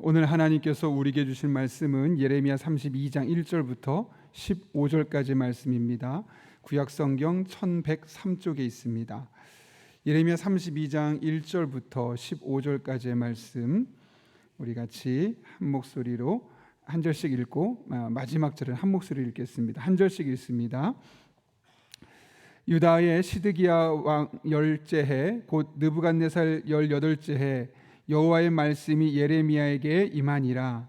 오늘 하나님께서 우리에게 주신 말씀은 예레미야 32장 1절부터 15절까지 말씀입니다. 구약성경 1103쪽에 있습니다. 예레미야 32장 1절부터 15절까지의 말씀 우리 같이 한 목소리로 한 절씩 읽고 마지막 절은 한 목소리로 읽겠습니다. 한 절씩 읽습니다. 유다의 시드기야 왕 열째 해 곧 느부갓네살 18째 해 여호와의 말씀이 예레미야에게 임하니라.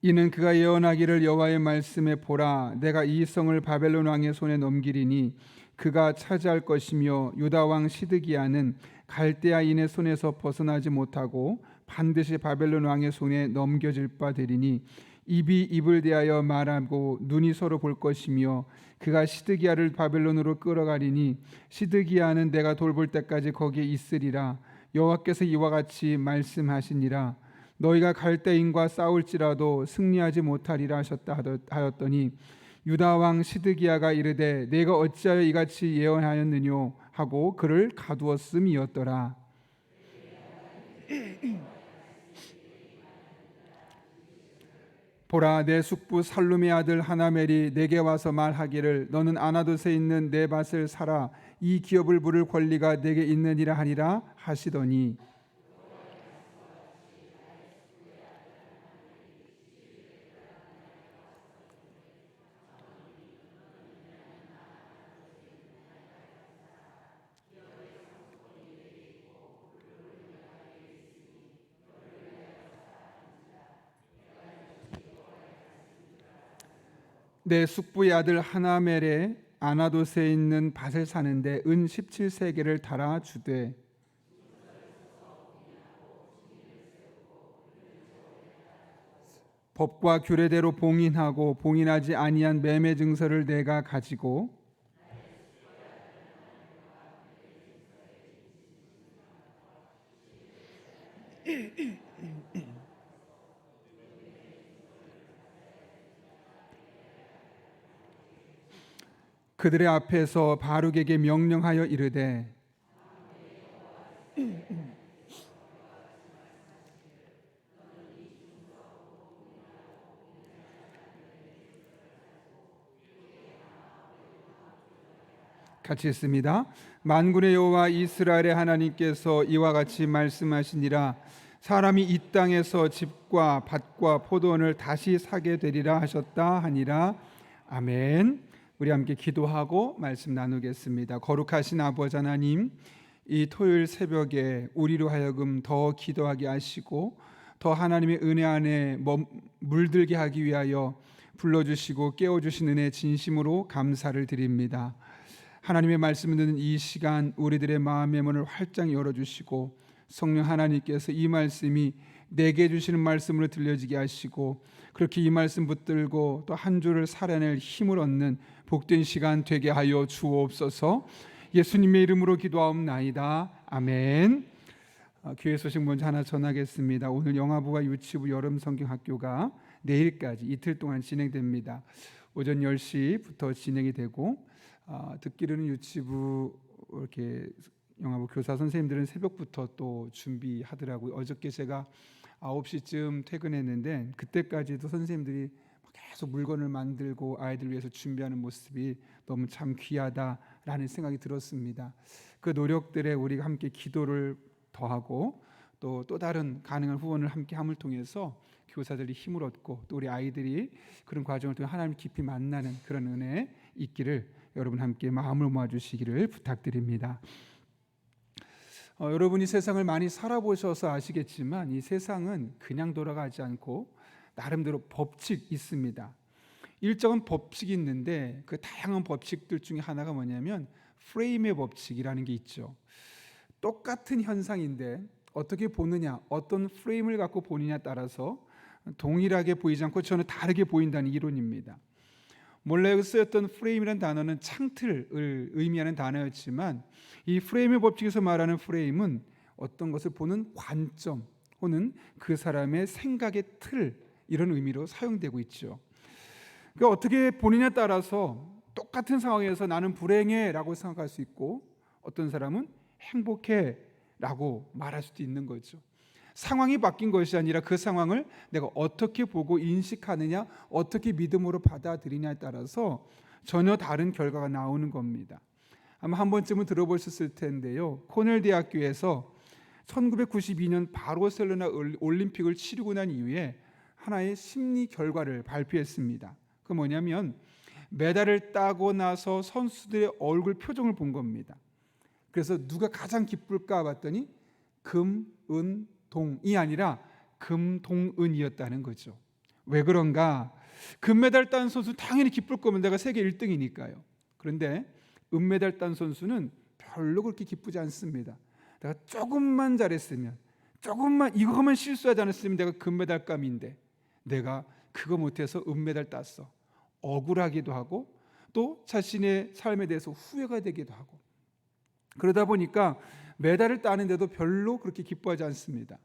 이는 그가 예언하기를 여호와의 말씀에 보라, 내가 이 성을 바벨론 왕의 손에 넘기리니 그가 차지할 것이며 유다 왕 시드기야는 갈대아인의 손에서 벗어나지 못하고 반드시 바벨론 왕의 손에 넘겨질 바 되리니 입이 입을 대하여 말하고 눈이 서로 볼 것이며 그가 시드기야를 바벨론으로 끌어가리니 시드기야는 내가 돌볼 때까지 거기에 있으리라. 여호와께서 이와 같이 말씀하시니라. 너희가 갈대인과 싸울지라도 승리하지 못하리라 하셨다 하였더니 유다 왕 시드기야가 이르되 내가 어찌하여 이같이 예언하였느뇨 하고 그를 가두었음이었더라. 보라, 내 숙부 살룸의 아들 하나멜이 내게 와서 말하기를 너는 아나돗에 있는 내 밭을 사라, 이 기업을 부를 권리가 내게 있느니라 하니라 하시더니 내 숙부의 아들 하나멜의 아나돗에 있는 밭을 사는데 은 17세겔을 달아 주되 법과 규례대로 봉인하고 봉인하지 아니한 매매 증서를 내가 가지고 그들의 앞에서 바룩에게 명령하여 이르되 같이 있습니다. 만군의 여호와 이스라엘의 하나님께서 이와 같이 말씀하시니라. 사람이 이 땅에서 집과 밭과 포도원을 다시 사게 되리라 하셨다 하니라. 아멘. 우리 함께 기도하고 말씀 나누겠습니다. 거룩하신 아버지 하나님, 이 토요일 새벽에 우리로 하여금 더 기도하게 하시고 더 하나님의 은혜 안에 물들게 하기 위하여 불러주시고 깨워주신 은혜 진심으로 감사를 드립니다. 하나님의 말씀을 듣는 이 시간 우리들의 마음의 문을 활짝 열어주시고 성령 하나님께서 이 말씀이 내게 주시는 말씀으로 들려지게 하시고 그렇게 이 말씀 붙들고 또 한 주를 살아낼 힘을 얻는 복된 시간 되게 하여 주옵소서. 예수님의 이름으로 기도하옵나이다. 아멘. 교회 소식 먼저 하나 전하겠습니다. 오늘 영아부와 유치부 여름 성경학교가 내일까지 이틀 동안 진행됩니다. 오전 10시부터 진행이 되고 듣기로는 유치부 이렇게 영아부 교사 선생님들은 새벽부터 또 준비하더라고요. 어저께 제가 9시쯤 퇴근했는데 그때까지도 선생님들이 계속 물건을 만들고 아이들 위해서 준비하는 모습이 너무 참 귀하다라는 생각이 들었습니다. 그 노력들에 우리가 함께 기도를 더하고 또 다른 가능한 후원을 함께 함을 통해서 교사들이 힘을 얻고 또 우리 아이들이 그런 과정을 통해 하나님 깊이 만나는 그런 은혜 있기를 여러분 함께 마음을 모아주시기를 부탁드립니다. 여러분이 세상을 많이 살아보셔서 아시겠지만 이 세상은 그냥 돌아가지 않고 나름대로 법칙이 있습니다. 일정한 법칙이 있는데 그 다양한 법칙들 중에 하나가 뭐냐면 프레임의 법칙이라는 게 있죠. 똑같은 현상인데 어떻게 보느냐, 어떤 프레임을 갖고 보느냐에 따라서 동일하게 보이지 않고 전혀 다르게 보인다는 이론입니다. 원래 여기 쓰였던 프레임이라는 단어는 창틀을 의미하는 단어였지만 이 프레임의 법칙에서 말하는 프레임은 어떤 것을 보는 관점 혹은 그 사람의 생각의 틀 이런 의미로 사용되고 있죠. 그러니까 어떻게 보느냐에 따라서 똑같은 상황에서 나는 불행해라고 생각할 수 있고 어떤 사람은 행복해라고 말할 수도 있는 거죠. 상황이 바뀐 것이 아니라 그 상황을 내가 어떻게 보고 인식하느냐, 어떻게 믿음으로 받아들이냐에 따라서 전혀 다른 결과가 나오는 겁니다. 아마 한 번쯤은 들어보셨을 텐데요. 코넬 대학교에서 1992년 바르셀로나 올림픽을 치르고 난 이후에 하나의 심리 결과를 발표했습니다. 그 뭐냐면 메달을 따고 나서 선수들의 얼굴 표정을 본 겁니다. 그래서 누가 가장 기쁠까 봤더니 금, 은, 동이 아니라 금, 동, 은이었다는 거죠. 왜 그런가? 금메달 딴 선수 당연히 기쁠 거면 내가 세계 1등이니까요. 그런데 은메달 딴 선수는 별로 그렇게 기쁘지 않습니다. 내가 조금만 잘했으면, 조금만 이거만 실수하지 않았으면 내가 금메달감인데 내가 그거 못해서 은메달 땄어. 억울하기도 하고 또 자신의 삶에 대해서 후회가 되기도 하고, 그러다 보니까 메달을 따는데도 별로 그렇게 기뻐하지 않습니다.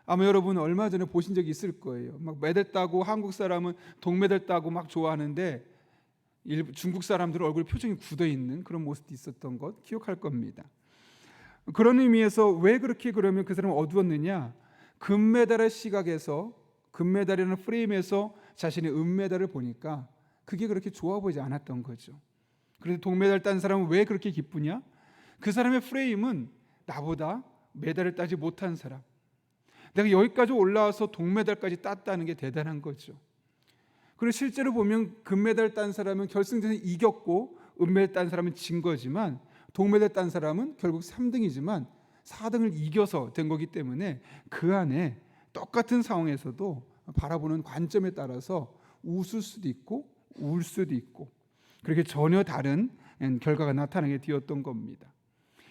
아마 여러분 얼마 전에 보신 적이 있을 거예요. 막 메달 따고 한국 사람은 동메달 따고 막 좋아하는데 중국 사람들 얼굴 표정이 굳어 있는 그런 모습도 있었던 것 기억할 겁니다. 그런 의미에서 왜 그렇게 그러면 그 사람은 어두웠느냐? 금메달의 시각에서, 금메달이라는 프레임에서 자신의 은메달을 보니까 그게 그렇게 좋아 보이지 않았던 거죠. 그래서 동메달 딴 사람은 왜 그렇게 기쁘냐? 그 사람의 프레임은 나보다 메달을 따지 못한 사람, 내가 여기까지 올라와서 동메달까지 땄다는 게 대단한 거죠. 그리고 실제로 보면 금메달 딴 사람은 결승전에 이겼고 은메달 딴 사람은 진 거지만 동메달 딴 사람은 결국 3등이지만 4등을 이겨서 된 거기 때문에 그 안에 똑같은 상황에서도 바라보는 관점에 따라서 웃을 수도 있고 울 수도 있고 그렇게 전혀 다른 결과가 나타나게 되었던 겁니다.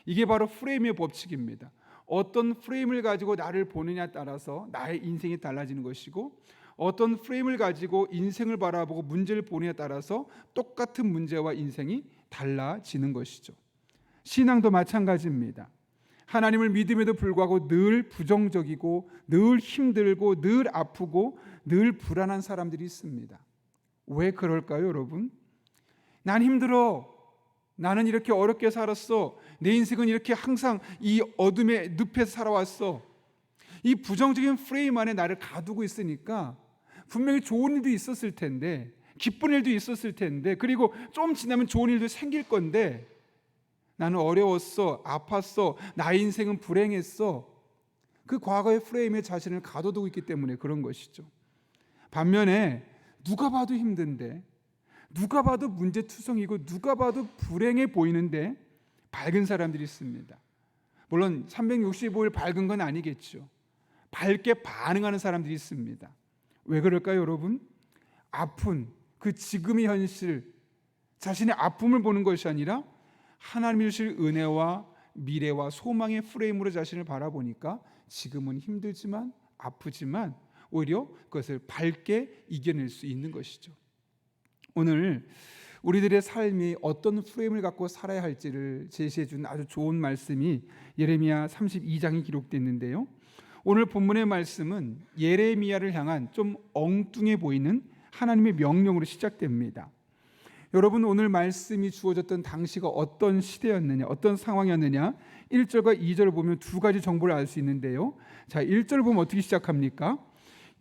이게 바로 프레임의 법칙입니다. 어떤 프레임을 가지고 나를 보느냐에 따라서 나의 인생이 달라지는 것이고 어떤 프레임을 가지고 인생을 바라보고 문제를 보느냐에 따라서 똑같은 문제와 인생이 달라지는 것이죠. 신앙도 마찬가지입니다. 하나님을 믿음에도 불구하고 늘 부정적이고 늘 힘들고 늘 아프고 늘 불안한 사람들이 있습니다. 왜 그럴까요, 여러분? 난 힘들어. 나는 이렇게 어렵게 살았어. 내 인생은 이렇게 항상 이 어둠의 늪에서 살아왔어. 이 부정적인 프레임 안에 나를 가두고 있으니까 분명히 좋은 일도 있었을 텐데, 기쁜 일도 있었을 텐데, 그리고 좀 지나면 좋은 일도 생길 건데 나는 어려웠어, 아팠어, 나의 인생은 불행했어. 그 과거의 프레임에 자신을 가둬두고 있기 때문에 그런 것이죠. 반면에 누가 봐도 힘든데, 누가 봐도 문제투성이고 누가 봐도 불행해 보이는데 밝은 사람들이 있습니다. 물론 365일 밝은 건 아니겠죠. 밝게 반응하는 사람들이 있습니다. 왜 그럴까요, 여러분? 아픈 그 지금의 현실, 자신의 아픔을 보는 것이 아니라 하나님이 주실 은혜와 미래와 소망의 프레임으로 자신을 바라보니까 지금은 힘들지만 아프지만 오히려 그것을 밝게 이겨낼 수 있는 것이죠. 오늘 우리들의 삶이 어떤 프레임을 갖고 살아야 할지를 제시해 준 아주 좋은 말씀이 예레미야 32장에 기록되어 있는데요. 오늘 본문의 말씀은 예레미야를 향한 좀 엉뚱해 보이는 하나님의 명령으로 시작됩니다. 여러분, 오늘 말씀이 주어졌던 당시가 어떤 시대였느냐, 어떤 상황이었느냐, 1절과 2절을 보면 두 가지 정보를 알 수 있는데요. 자, 1절 보면 어떻게 시작합니까?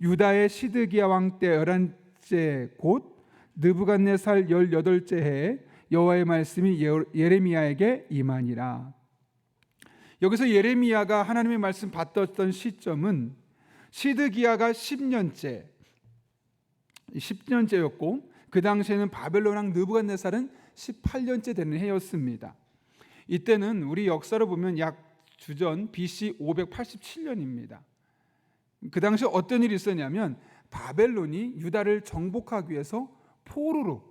유다의 시드기야 왕 때 11째 곧 느부갓네살 18째 해에 여호와의 말씀이 예레미야에게 임하니라. 여기서 예레미야가 하나님의 말씀 받았던 시점은 시드기야가 10년째였고 그 당시에는 바벨론 왕 느부갓네살은 18년째 되는 해였습니다. 이때는 우리 역사를 보면 약 주전 BC 587년입니다. 그 당시 어떤 일이 있었냐면 바벨론이 유다를 정복하기 위해서 포로로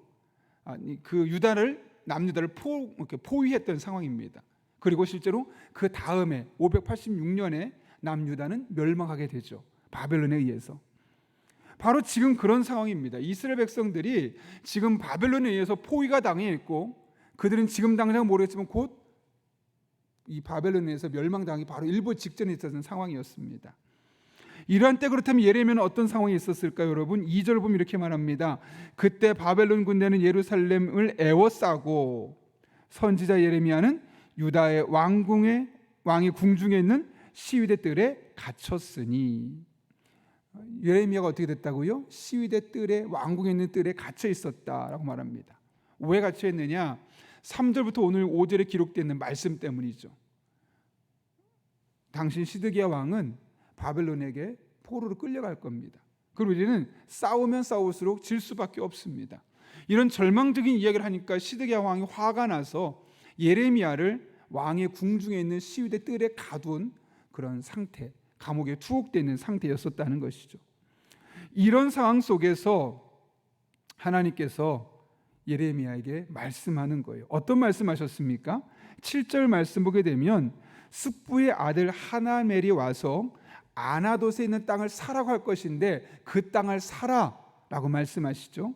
그 남유다를 포위했던 상황입니다. 그리고 실제로 그 다음에 586년에 남유다는 멸망하게 되죠. 바벨론에 의해서. 바로 지금 그런 상황입니다. 이스라엘 백성들이 지금 바벨론에 의해서 포위가 당해 있고 그들은 지금 당장 모르겠지만 곧 이 바벨론에 의해서 멸망당하기 바로 일보 직전에 있었던 상황이었습니다. 이러한 때 그렇다면 예레미야는 어떤 상황이 있었을까요, 여러분? 2절 보면 이렇게 말합니다. 그때 바벨론 군대는 예루살렘을 에워싸고 선지자 예레미야는 유다의 왕의 궁중에 있는 시위대 뜰에 갇혔으니. 예레미야가 어떻게 됐다고요? 시위대 뜰에, 왕궁에 있는 뜰에 갇혀 있었다라고 말합니다. 왜 갇혀 있느냐? 3절부터 오늘 5절에 기록되어 있는 말씀 때문이죠. 당신 시드기야 왕은 바벨론에게 포로로 끌려갈 겁니다. 그리고 이제는 싸우면 싸울수록 질 수밖에 없습니다. 이런 절망적인 이야기를 하니까 시드기야 왕이 화가 나서 예레미야를 왕의 궁중에 있는 시위대 뜰에 가둔 그런 상태, 감옥에 투옥되어 있는 상태였었다는 것이죠. 이런 상황 속에서 하나님께서 예레미야에게 말씀하는 거예요. 어떤 말씀하셨습니까? 7절 말씀 보게 되면 숙부의 아들 하나멜이 와서 아나돗에 있는 땅을 사라고 할 것인데 그 땅을 사라라고 말씀하시죠.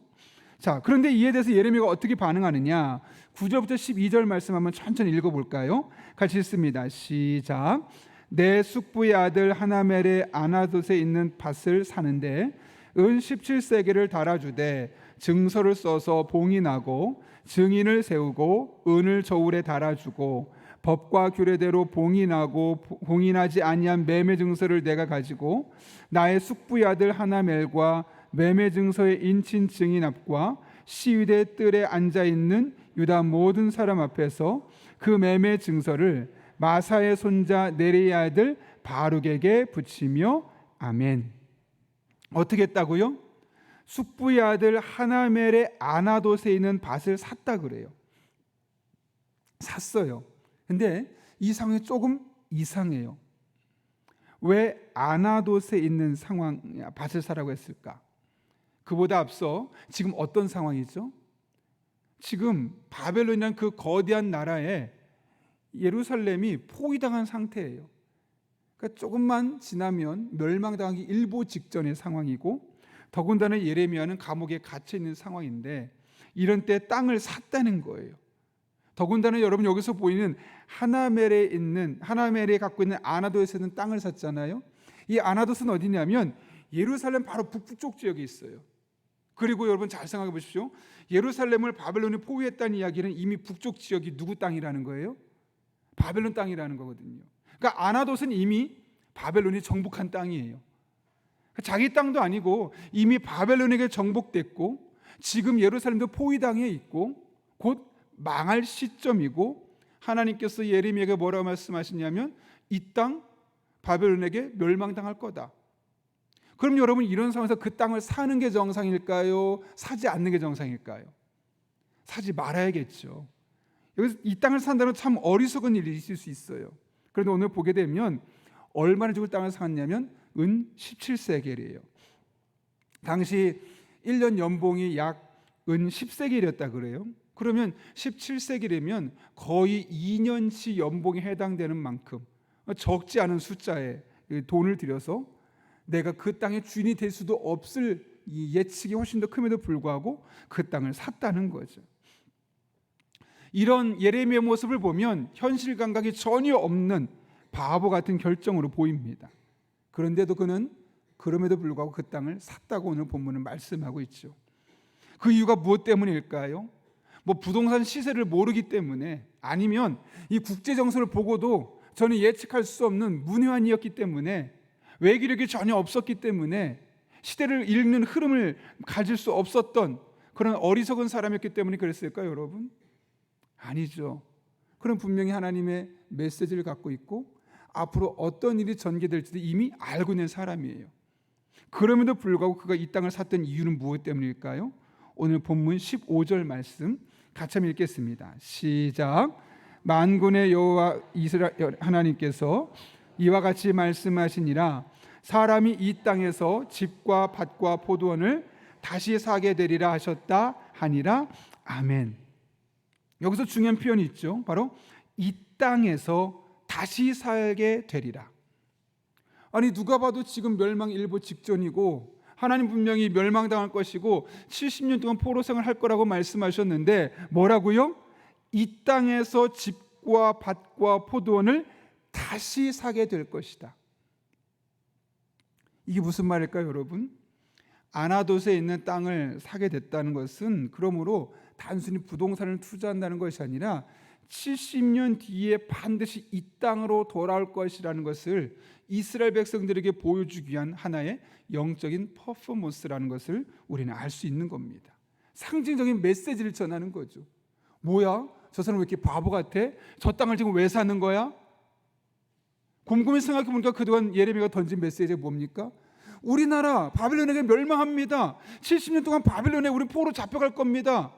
자, 그런데 이에 대해서 예레미야가 어떻게 반응하느냐? 9절부터 12절 말씀 한번 천천히 읽어볼까요? 같이 읽습니다. 시작. 내 숙부의 아들 하나멜의 아나돗에 있는 밭을 사는데 은 17세겔을 달아주되 증서를 써서 봉인하고 증인을 세우고 은을 저울에 달아주고 법과 규례대로 봉인하고 봉인하지 아니한 매매 증서를 내가 가지고 나의 숙부의 아들 하나멜과 매매 증서의 인친 증인 앞과 시위대 뜰에 앉아 있는 유다 모든 사람 앞에서 그 매매 증서를 마사의 손자 네리의 아들 바룩에게 붙이며 아멘. 어떻게 했다고요? 숙부의 아들 하나멜의 아나돗에 있는 밭을 샀다 그래요. 샀어요. 근데 이 상황이 조금 이상해요. 왜 아나돗에 있는 밭을 사라고 했을까? 그보다 앞서 지금 어떤 상황이죠? 지금 바벨론이라는 그 거대한 나라에 예루살렘이 포위당한 상태예요. 그러니까 조금만 지나면 멸망당하기 일보 직전의 상황이고, 더군다나 예레미야는 감옥에 갇혀 있는 상황인데 이런 때 땅을 샀다는 거예요. 더군다나 여러분 여기서 보이는 하나멜에 갖고 있는 아나돗에 있는 땅을 샀잖아요. 이 아나돗은 어디냐면 예루살렘 바로 북쪽 지역에 있어요. 그리고 여러분 잘 생각해 보십시오. 예루살렘을 바벨론이 포위했다는 이야기는 이미 북쪽 지역이 누구 땅이라는 거예요? 바벨론 땅이라는 거거든요. 그러니까 아나돗은 이미 바벨론이 정복한 땅이에요. 자기 땅도 아니고 이미 바벨론에게 정복됐고 지금 예루살렘도 포위당해 있고 곧 망할 시점이고, 하나님께서 예레미야에게 뭐라고 말씀하시냐면 이 땅 바벨론에게 멸망당할 거다. 그럼 여러분 이런 상황에서 그 땅을 사는 게 정상일까요? 사지 않는 게 정상일까요? 사지 말아야겠죠. 여기서 이 땅을 산다는 참 어리석은 일이 있을 수 있어요. 그런데 오늘 보게 되면 얼마나 주고 땅을 샀냐면 은 17세겔이에요. 당시 1년 연봉이 약 은 10세겔이었다 그래요. 그러면 17세겔이면 거의 2년치 연봉에 해당되는 만큼 적지 않은 숫자의 돈을 들여서 내가 그 땅의 주인이 될 수도 없을 이 예측이 훨씬 더 큼에도 불구하고 그 땅을 샀다는 거죠. 이런 예레미야의 모습을 보면 현실 감각이 전혀 없는 바보 같은 결정으로 보입니다. 그런데도 그는 그럼에도 불구하고 그 땅을 샀다고 오늘 본문은 말씀하고 있죠. 그 이유가 무엇 때문일까요? 뭐 부동산 시세를 모르기 때문에, 아니면 이 국제 정세를 보고도 저는 예측할 수 없는 문외한이었기 때문에, 외교력이 전혀 없었기 때문에, 시대를 읽는 흐름을 가질 수 없었던 그런 어리석은 사람이었기 때문에 그랬을까요, 여러분? 아니죠. 그는 분명히 하나님의 메시지를 갖고 있고 앞으로 어떤 일이 전개될지도 이미 알고 있는 사람이에요. 그럼에도 불구하고 그가 이 땅을 샀던 이유는 무엇 때문일까요? 오늘 본문 15절 말씀 같이 한번 읽겠습니다. 시작. 만군의 여호와 이스라엘 하나님께서 이와 같이 말씀하시니라. 사람이 이 땅에서 집과 밭과 포도원을 다시 사게 되리라 하셨다 하니라. 아멘. 여기서 중요한 표현이 있죠. 바로 이 땅에서 다시 살게 되리라. 아니 누가 봐도 지금 멸망 일보 직전이고 하나님 분명히 멸망당할 것이고 70년 동안 포로 생활할 거라고 말씀하셨는데 뭐라고요? 이 땅에서 집과 밭과 포도원을 다시 사게 될 것이다. 이게 무슨 말일까요, 여러분? 아나돗에 있는 땅을 사게 됐다는 것은 그러므로 단순히 부동산을 투자한다는 것이 아니라 70년 뒤에 반드시 이 땅으로 돌아올 것이라는 것을 이스라엘 백성들에게 보여주기 위한 하나의 영적인 퍼포먼스라는 것을 우리는 알 수 있는 겁니다. 상징적인 메시지를 전하는 거죠. 뭐야? 저 사람 왜 이렇게 바보 같아? 저 땅을 지금 왜 사는 거야? 곰곰이 생각해 보니까 그동안 예레미야가 던진 메시지가 뭡니까? 우리나라 바빌론에게 멸망합니다. 70년 동안 바빌론에 우리 포로 잡혀갈 겁니다.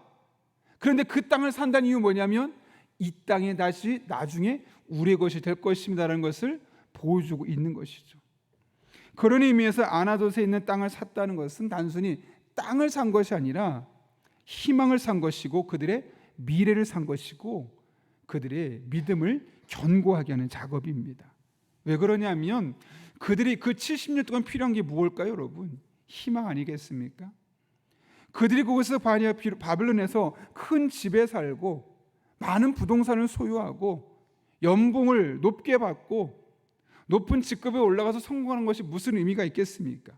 그런데 그 땅을 산다는 이유 뭐냐면 이 땅이 다시 나중에 우리의 것이 될 것입니다라는 것을 보여주고 있는 것이죠. 그런 의미에서 아나돗에 있는 땅을 샀다는 것은 단순히 땅을 산 것이 아니라 희망을 산 것이고 그들의 미래를 산 것이고 그들의 믿음을 견고하게 하는 작업입니다. 왜 그러냐면 그들이 그 70년 동안 필요한 게 무엇일까요, 여러분? 희망 아니겠습니까? 그들이 거기서 바빌론에서 큰 집에 살고 많은 부동산을 소유하고 연봉을 높게 받고 높은 직급에 올라가서 성공하는 것이 무슨 의미가 있겠습니까?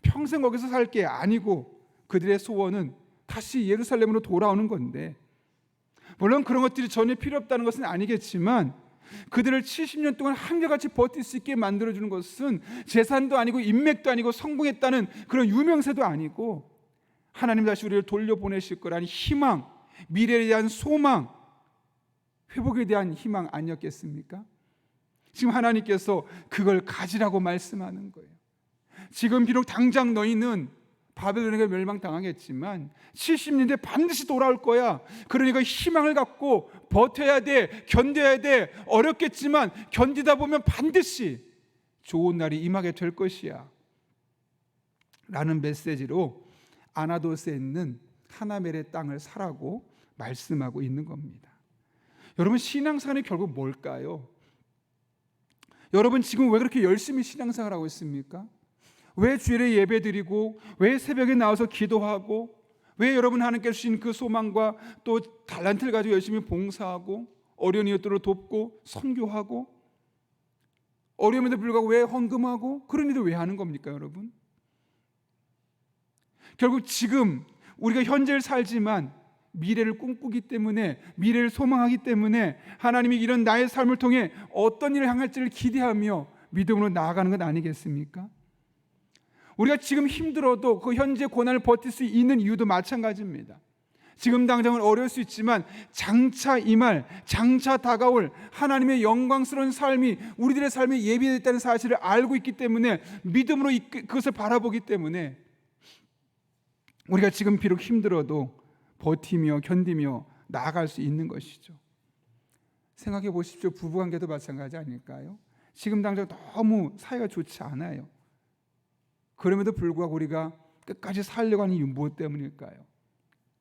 평생 거기서 살 게 아니고 그들의 소원은 다시 예루살렘으로 돌아오는 건데, 물론 그런 것들이 전혀 필요 없다는 것은 아니겠지만 그들을 70년 동안 한결같이 버틸 수 있게 만들어주는 것은 재산도 아니고 인맥도 아니고 성공했다는 그런 유명세도 아니고 하나님 다시 우리를 돌려보내실 거라는 희망, 미래에 대한 소망, 회복에 대한 희망 아니었겠습니까? 지금 하나님께서 그걸 가지라고 말씀하는 거예요. 지금 비록 당장 너희는 바벨론에게 멸망당하겠지만 70년 뒤에 반드시 돌아올 거야. 그러니까 희망을 갖고 버텨야 돼, 견뎌야 돼. 어렵겠지만 견디다 보면 반드시 좋은 날이 임하게 될 것이야 라는 메시지로 아나돗에 있는 하나멜의 땅을 사라고 말씀하고 있는 겁니다. 여러분, 신앙생활이 결국 뭘까요? 여러분 지금 왜 그렇게 열심히 신앙생활을 하고 있습니까? 왜 주일에 예배드리고 왜 새벽에 나와서 기도하고 왜 여러분 하나님께 주신 그 소망과 또 달란트를 가지고 열심히 봉사하고 어려운 이웃들을 돕고 선교하고 어려움에도 불구하고 왜 헌금하고 그런 일을 왜 하는 겁니까, 여러분? 결국 지금 우리가 현재를 살지만 미래를 꿈꾸기 때문에, 미래를 소망하기 때문에 하나님이 이런 나의 삶을 통해 어떤 일을 향할지를 기대하며 믿음으로 나아가는 것 아니겠습니까? 우리가 지금 힘들어도 그 현재 고난을 버틸 수 있는 이유도 마찬가지입니다. 지금 당장은 어려울 수 있지만 장차 임할, 장차 다가올 하나님의 영광스러운 삶이 우리들의 삶에 예비되었다는 사실을 알고 있기 때문에 믿음으로 그것을 바라보기 때문에 우리가 지금 비록 힘들어도 버티며 견디며 나아갈 수 있는 것이죠. 생각해 보십시오. 부부관계도 마찬가지 아닐까요? 지금 당장 너무 사이가 좋지 않아요. 그럼에도 불구하고 우리가 끝까지 살려고 하는 이유 무엇 때문일까요?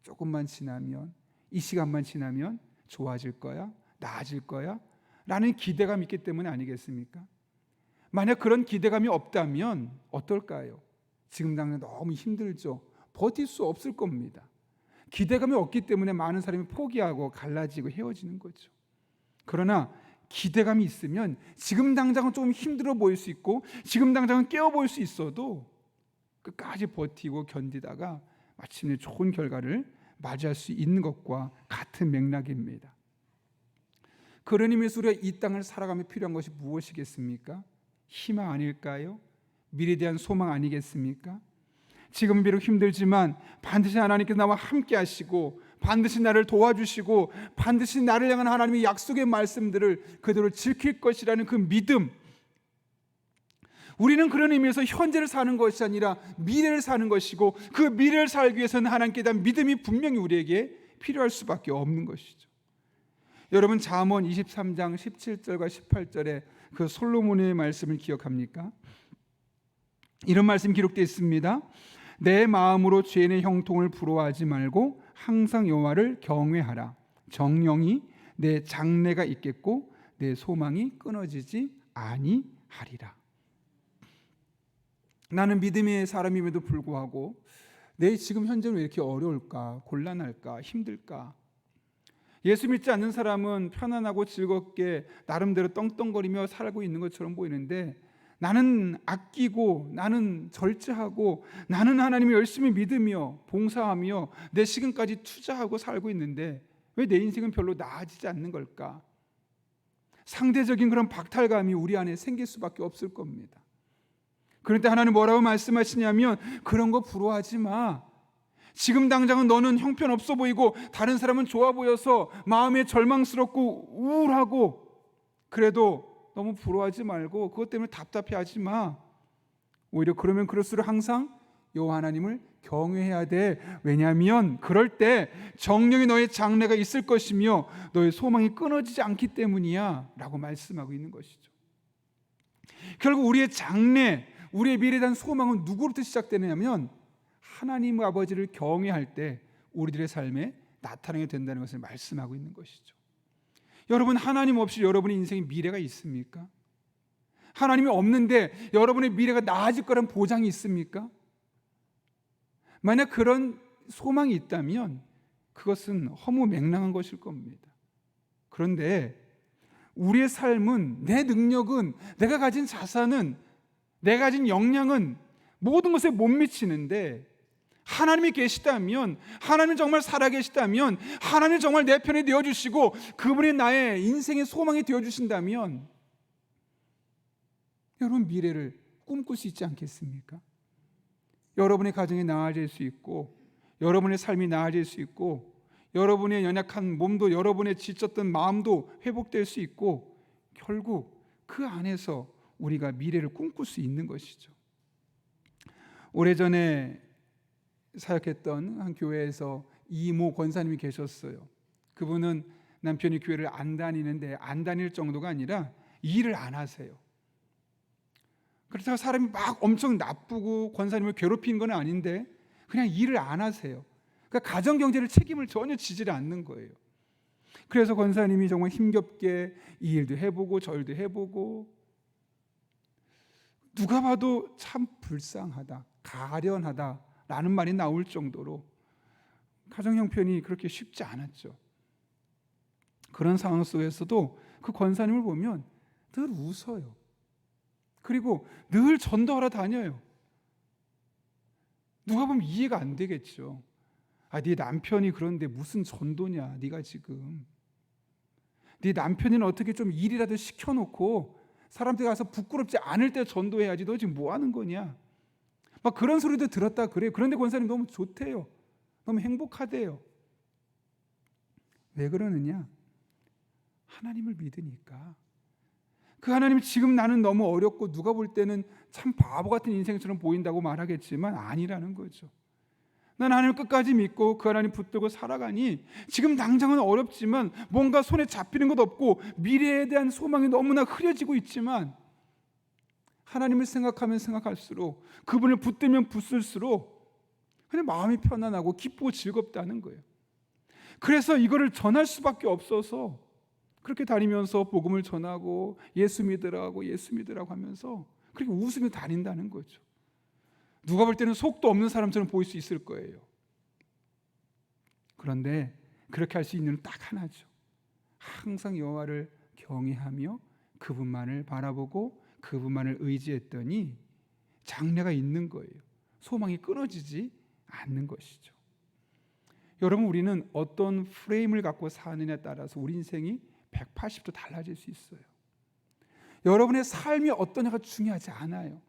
조금만 지나면, 이 시간만 지나면 좋아질 거야, 나아질 거야 라는 기대감이 있기 때문에 아니겠습니까? 만약 그런 기대감이 없다면 어떨까요? 지금 당장 너무 힘들죠. 버틸 수 없을 겁니다. 기대감이 없기 때문에 많은 사람이 포기하고 갈라지고 헤어지는 거죠. 그러나 기대감이 있으면 지금 당장은 조금 힘들어 보일 수 있고 지금 당장은 깨어 보일 수 있어도 끝까지 버티고 견디다가 마침내 좋은 결과를 맞이할 수 있는 것과 같은 맥락입니다. 그런 의미에서 우리가 이 땅을 살아가며 필요한 것이 무엇이겠습니까? 희망 아닐까요? 미래에 대한 소망 아니겠습니까? 지금 비록 힘들지만 반드시 하나님께서 나와 함께 하시고 반드시 나를 도와주시고 반드시 나를 향한 하나님의 약속의 말씀들을 그대로 지킬 것이라는 그 믿음, 우리는 그런 의미에서 현재를 사는 것이 아니라 미래를 사는 것이고 그 미래를 살기 위해서는 하나님께 대한 믿음이 분명히 우리에게 필요할 수밖에 없는 것이죠. 여러분 잠언 23장 17절과 18절에 그 솔로몬의 말씀을 기억합니까? 이런 말씀 기록되어 있습니다. 내 마음으로 죄인의 형통을 부러워하지 말고 항상 여호와를 경외하라. 정령이 내 장래가 있겠고 내 소망이 끊어지지 아니하리라. 나는 믿음의 사람임에도 불구하고 내 지금 현재는 왜 이렇게 어려울까? 곤란할까? 힘들까? 예수 믿지 않는 사람은 편안하고 즐겁게 나름대로 떵떵거리며 살고 있는 것처럼 보이는데 나는 아끼고 나는 절제하고 나는 하나님을 열심히 믿으며 봉사하며 내 시간까지 투자하고 살고 있는데 왜 내 인생은 별로 나아지지 않는 걸까? 상대적인 그런 박탈감이 우리 안에 생길 수밖에 없을 겁니다. 그런데 하나님 뭐라고 말씀하시냐면 그런 거 부러워하지 마. 지금 당장은 너는 형편없어 보이고 다른 사람은 좋아 보여서 마음에 절망스럽고 우울하고, 그래도 너무 부러워하지 말고 그것 때문에 답답해하지 마. 오히려 그러면 그럴수록 항상 여호와 하나님을 경외해야 돼. 왜냐하면 그럴 때 정령이 너의 장래가 있을 것이며 너의 소망이 끊어지지 않기 때문이야 라고 말씀하고 있는 것이죠. 결국 우리의 장래, 우리의 미래에 대한 소망은 누구로부터 시작되느냐면 하나님 아버지를 경외할 때 우리들의 삶에 나타나게 된다는 것을 말씀하고 있는 것이죠. 여러분, 하나님 없이 여러분의 인생에 미래가 있습니까? 하나님이 없는데 여러분의 미래가 나아질 거란 보장이 있습니까? 만약 그런 소망이 있다면 그것은 허무맹랑한 것일 겁니다. 그런데 우리의 삶은, 내 능력은, 내가 가진 자산은, 내가 가진 역량은 모든 것에 못 미치는데 하나님이 계시다면, 하나님 정말 살아계시다면, 하나님 정말 내 편에 되어주시고 그분이 나의 인생의 소망이 되어주신다면 여러분 미래를 꿈꿀 수 있지 않겠습니까? 여러분의 가정이 나아질 수 있고, 여러분의 삶이 나아질 수 있고, 여러분의 연약한 몸도, 여러분의 지쳤던 마음도 회복될 수 있고, 결국 그 안에서 우리가 미래를 꿈꿀 수 있는 것이죠. 오래전에 사역했던 한 교회에서 이모 권사님이 계셨어요. 그분은 남편이 교회를 안 다니는데, 안 다닐 정도가 아니라 일을 안 하세요. 그렇다고 사람이 막 엄청 나쁘고 권사님을 괴롭히는 건 아닌데 그냥 일을 안 하세요. 그러니까 가정 경제를 책임을 전혀 지지를 않는 거예요. 그래서 권사님이 정말 힘겹게 이 일도 해보고 저 일도 해보고, 누가 봐도 참 불쌍하다, 가련하다라는 말이 나올 정도로 가정 형편이 그렇게 쉽지 않았죠. 그런 상황 속에서도 그 권사님을 보면 늘 웃어요. 그리고 늘 전도하러 다녀요. 누가 보면 이해가 안 되겠죠. 네 남편이 그런데 무슨 전도냐, 네가 지금. 네 남편이는 어떻게 좀 일이라도 시켜놓고 사람들 가서 부끄럽지 않을 때 전도해야지, 너 지금 뭐 하는 거냐. 막 그런 소리도 들었다 그래요. 그런데 권사님 너무 좋대요. 너무 행복하대요. 왜 그러느냐? 하나님을 믿으니까. 그 하나님, 지금 나는 너무 어렵고 누가 볼 때는 참 바보 같은 인생처럼 보인다고 말하겠지만 아니라는 거죠. 난 하나님을 끝까지 믿고 그 하나님 붙들고 살아가니 지금 당장은 어렵지만, 뭔가 손에 잡히는 것 없고 미래에 대한 소망이 너무나 흐려지고 있지만, 하나님을 생각하면 생각할수록, 그분을 붙들면 붙을수록 그냥 마음이 편안하고 기쁘고 즐겁다는 거예요. 그래서 이거를 전할 수밖에 없어서 그렇게 다니면서 복음을 전하고 예수 믿으라고 하면서 그렇게 웃으며 다닌다는 거죠. 누가 볼 때는 속도 없는 사람처럼 보일 수 있을 거예요. 그런데 그렇게 할 수 있는 건 딱 하나죠. 항상 여호와를 경외하며 그분만을 바라보고 그분만을 의지했더니 장래가 있는 거예요. 소망이 끊어지지 않는 것이죠. 여러분, 우리는 어떤 프레임을 갖고 사느냐에 따라서 우리 인생이 180도 달라질 수 있어요. 여러분의 삶이 어떠냐가 중요하지 않아요.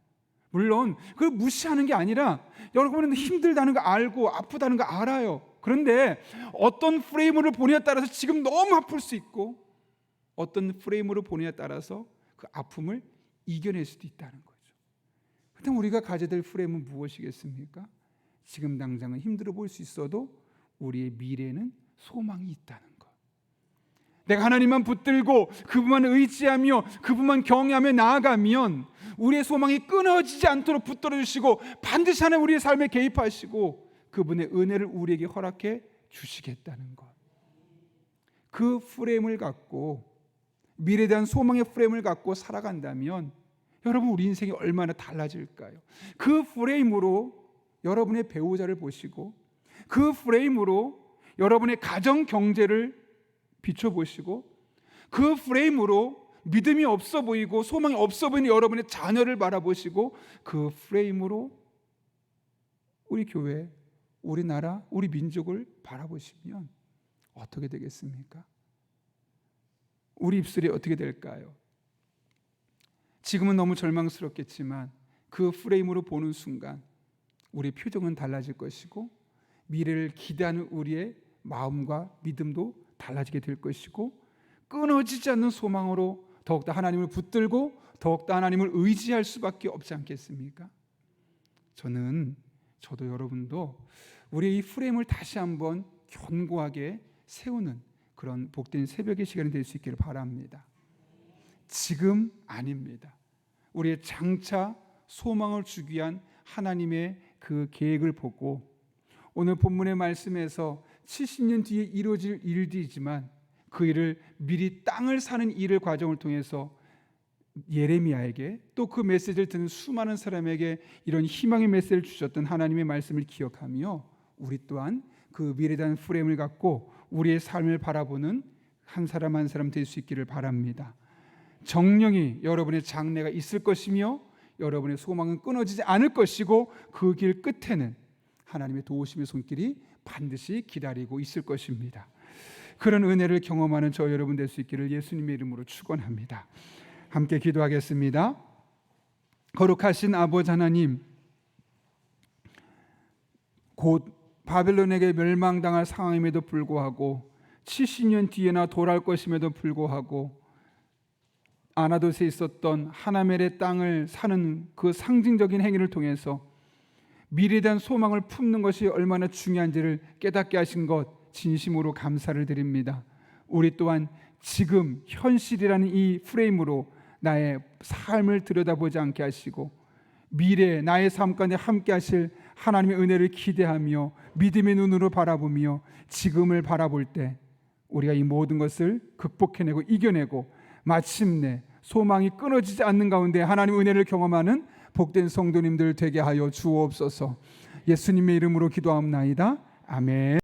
물론 그걸 무시하는 게 아니라 여러분은 힘들다는 거 알고 아프다는 거 알아요. 그런데 어떤 프레임으로 보느냐에 따라서 지금 너무 아플 수 있고, 어떤 프레임으로 보느냐에 따라서 그 아픔을 이겨낼 수도 있다는 거죠. 그런데 우리가 가져야 될 프레임은 무엇이겠습니까? 지금 당장은 힘들어 보일 수 있어도 우리의 미래에는 소망이 있다는 것. 내가 하나님만 붙들고 그분만 의지하며 그분만 경외하며 나아가면 우리의 소망이 끊어지지 않도록 붙들어 주시고, 반드시 하나님 우리의 삶에 개입하시고 그분의 은혜를 우리에게 허락해 주시겠다는 것. 그 프레임을 갖고, 미래에 대한 소망의 프레임을 갖고 살아간다면 여러분, 우리 인생이 얼마나 달라질까요? 그 프레임으로 여러분의 배우자를 보시고, 그 프레임으로 여러분의 가정 경제를 비춰보시고, 그 프레임으로 믿음이 없어 보이고 소망이 없어 보이는 여러분의 자녀를 바라보시고 그 프레임으로 우리 교회, 우리나라, 우리 민족을 바라보시면 어떻게 되겠습니까? 우리 입술이 어떻게 될까요? 지금은 너무 절망스럽겠지만 그 프레임으로 보는 순간 우리의 표정은 달라질 것이고 미래를 기대하는 우리의 마음과 믿음도 달라지게 될 것이고 끊어지지 않는 소망으로 더욱더 하나님을 붙들고 더욱더 하나님을 의지할 수밖에 없지 않겠습니까? 저도 여러분도 우리의 이 프레임을 다시 한번 견고하게 세우는 그런 복된 새벽의 시간이 될 수 있기를 바랍니다. 지금 아닙니다. 우리의 장차 소망을 주기 위한 하나님의 그 계획을 보고 오늘 본문의 말씀에서 70년 뒤에 이루어질 일들이지만 그 일을 미리 땅을 사는 일을 과정을 통해서 예레미야에게 또 그 메시지를 듣는 수많은 사람에게 이런 희망의 메시지를 주셨던 하나님의 말씀을 기억하며 우리 또한 그 미래에 대한 프레임을 갖고 우리의 삶을 바라보는 한 사람 한 사람 될 수 있기를 바랍니다. 정령이 여러분의 장래가 있을 것이며 여러분의 소망은 끊어지지 않을 것이고 그 길 끝에는 하나님의 도우심의 손길이 반드시 기다리고 있을 것입니다. 그런 은혜를 경험하는 저 여러분 될 수 있기를 예수님의 이름으로 축원합니다. 함께 기도하겠습니다. 거룩하신 아버지 하나님, 곧 바벨론에게 멸망당할 상황임에도 불구하고 70년 뒤에나 돌아올 것임에도 불구하고 아나돗에 있었던 하나멜의 땅을 사는 그 상징적인 행위를 통해서 미래에 대한 소망을 품는 것이 얼마나 중요한지를 깨닫게 하신 것 진심으로 감사를 드립니다. 우리 또한 지금 현실이라는 이 프레임으로 나의 삶을 들여다보지 않게 하시고 미래 나의 삶 가운데 함께 하실 하나님의 은혜를 기대하며 믿음의 눈으로 바라보며 지금을 바라볼 때 우리가 이 모든 것을 극복해내고 이겨내고 마침내 소망이 끊어지지 않는 가운데 하나님의 은혜를 경험하는 복된 성도님들 되게 하여 주옵소서. 예수님의 이름으로 기도하옵나이다. 아멘.